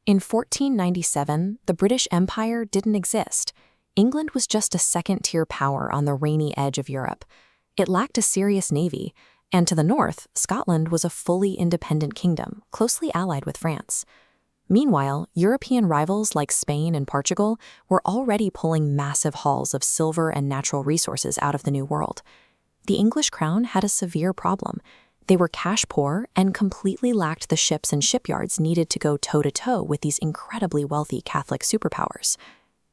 In 1497, the British Empire didn't exist. England was just a second-tier power on the rainy edge of Europe. It lacked a serious navy, and to the north, Scotland was a fully independent kingdom, closely allied with France. Meanwhile, European rivals like Spain and Portugal were already pulling massive hauls of silver and natural resources out of the New World. The English crown had a severe problem. They were cash poor and completely lacked the ships and shipyards needed to go toe-to-toe with these incredibly wealthy Catholic superpowers.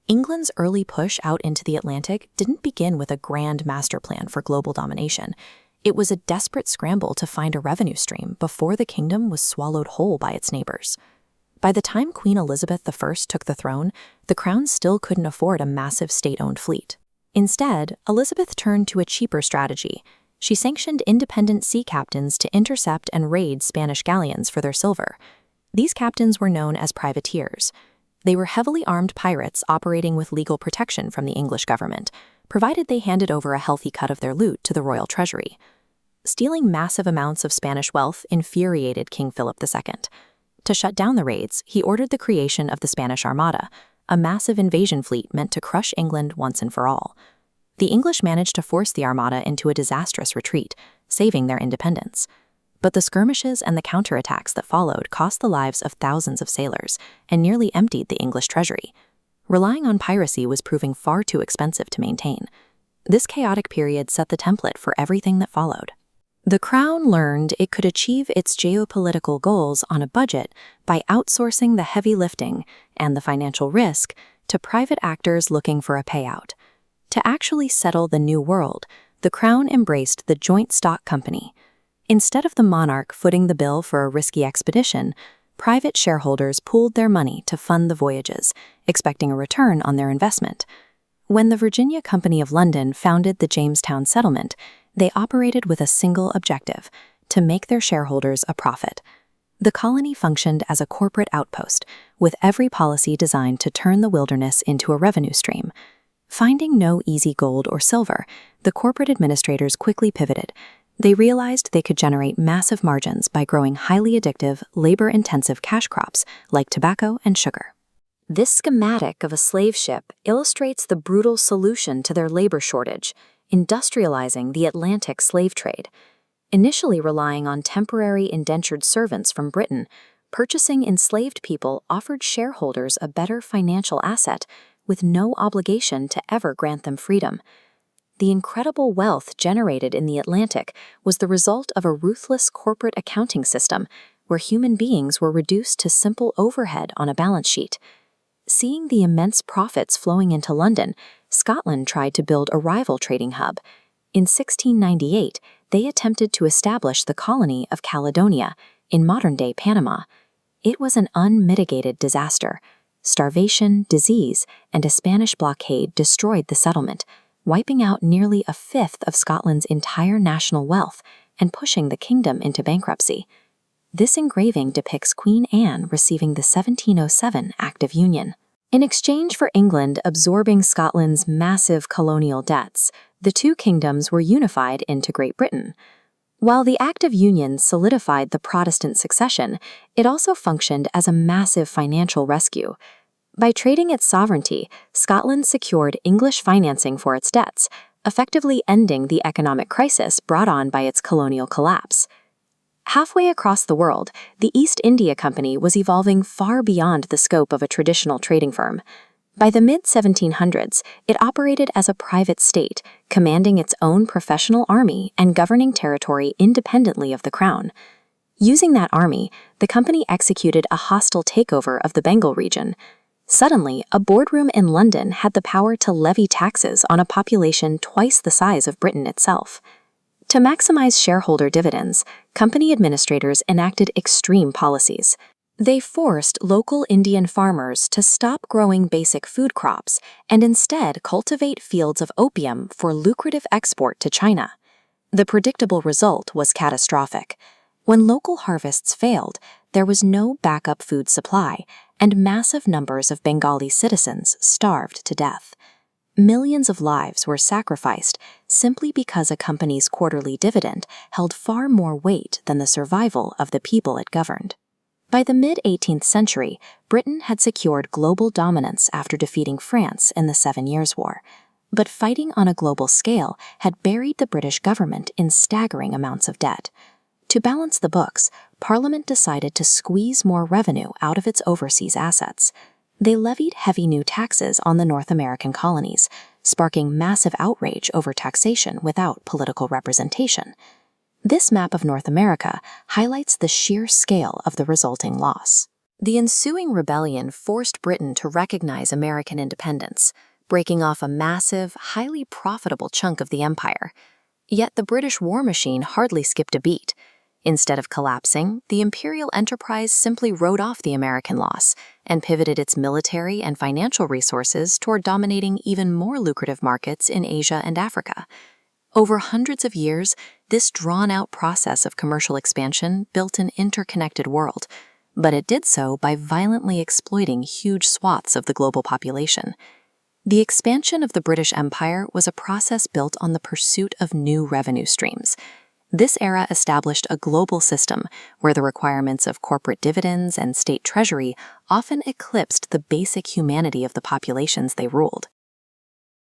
England's early push out into the Atlantic didn't begin with a grand master plan for global domination. It was a desperate scramble to find a revenue stream before the kingdom was swallowed whole by its neighbors. By the time Queen Elizabeth I took the throne, the crown still couldn't afford a massive state-owned fleet. Instead, Elizabeth turned to a cheaper strategy. She sanctioned independent sea captains to intercept and raid Spanish galleons for their silver. These captains were known as privateers. They were heavily armed pirates operating with legal protection from the English government, provided they handed over a healthy cut of their loot to the royal treasury. Stealing massive amounts of Spanish wealth infuriated King Philip II. To shut down the raids, he ordered the creation of the Spanish Armada, a massive invasion fleet meant to crush England once and for all. The English managed to force the Armada into a disastrous retreat, saving their independence. But the skirmishes and the counterattacks that followed cost the lives of thousands of sailors and nearly emptied the English treasury. Relying on piracy was proving far too expensive to maintain. This chaotic period set the template for everything that followed. The crown learned it could achieve its geopolitical goals on a budget by outsourcing the heavy lifting and the financial risk to private actors looking for a payout. To actually settle the new world, the crown embraced the joint stock company. Instead of the monarch footing the bill for a risky expedition, private shareholders pooled their money to fund the voyages, expecting a return on their investment. When the Virginia Company of London founded the Jamestown settlement, they operated with a single objective: to make their shareholders a profit. The colony functioned as a corporate outpost, with every policy designed to turn the wilderness into a revenue stream. Finding no easy gold or silver, the corporate administrators quickly pivoted. They realized they could generate massive margins by growing highly addictive, labor-intensive cash crops like tobacco and sugar. This schematic of a slave ship illustrates the brutal solution to their labor shortage: industrializing the Atlantic slave trade. Initially relying on temporary indentured servants from Britain, purchasing enslaved people offered shareholders a better financial asset with no obligation to ever grant them freedom. The incredible wealth generated in the Atlantic was the result of a ruthless corporate accounting system where human beings were reduced to simple overhead on a balance sheet. Seeing the immense profits flowing into London, Scotland tried to build a rival trading hub. In 1698, they attempted to establish the colony of Caledonia in modern-day Panama. It was an unmitigated disaster. Starvation, disease, and a Spanish blockade destroyed the settlement, wiping out nearly a fifth of Scotland's entire national wealth and pushing the kingdom into bankruptcy. This engraving depicts Queen Anne receiving the 1707 Act of Union. In exchange for England absorbing Scotland's massive colonial debts, the two kingdoms were unified into Great Britain. While the Act of Union solidified the Protestant succession, it also functioned as a massive financial rescue. By trading its sovereignty, Scotland secured English financing for its debts, effectively ending the economic crisis brought on by its colonial collapse. Halfway across the world, the East India Company was evolving far beyond the scope of a traditional trading firm. By the mid-1700s, it operated as a private state, commanding its own professional army and governing territory independently of the crown. Using that army, the company executed a hostile takeover of the Bengal region. Suddenly, a boardroom in London had the power to levy taxes on a population twice the size of Britain itself. To maximize shareholder dividends, company administrators enacted extreme policies. They forced local Indian farmers to stop growing basic food crops and instead cultivate fields of opium for lucrative export to China. The predictable result was catastrophic. When local harvests failed, there was no backup food supply, and massive numbers of Bengali citizens starved to death. Millions of lives were sacrificed simply because a company's quarterly dividend held far more weight than the survival of the people it governed. By the mid-18th century, Britain had secured global dominance after defeating France in the 7 Years' War. But fighting on a global scale had buried the British government in staggering amounts of debt. To balance the books, Parliament decided to squeeze more revenue out of its overseas assets. They levied heavy new taxes on the North American colonies, sparking massive outrage over taxation without political representation. This map of North America highlights the sheer scale of the resulting loss. The ensuing rebellion forced Britain to recognize American independence, breaking off a massive, highly profitable chunk of the empire. Yet the British war machine hardly skipped a beat. Instead of collapsing, the imperial enterprise simply wrote off the American loss and pivoted its military and financial resources toward dominating even more lucrative markets in Asia and Africa. Over hundreds of years, this drawn-out process of commercial expansion built an interconnected world, but it did so by violently exploiting huge swaths of the global population. The expansion of the British Empire was a process built on the pursuit of new revenue streams. This era established a global system where the requirements of corporate dividends and state treasury often eclipsed the basic humanity of the populations they ruled.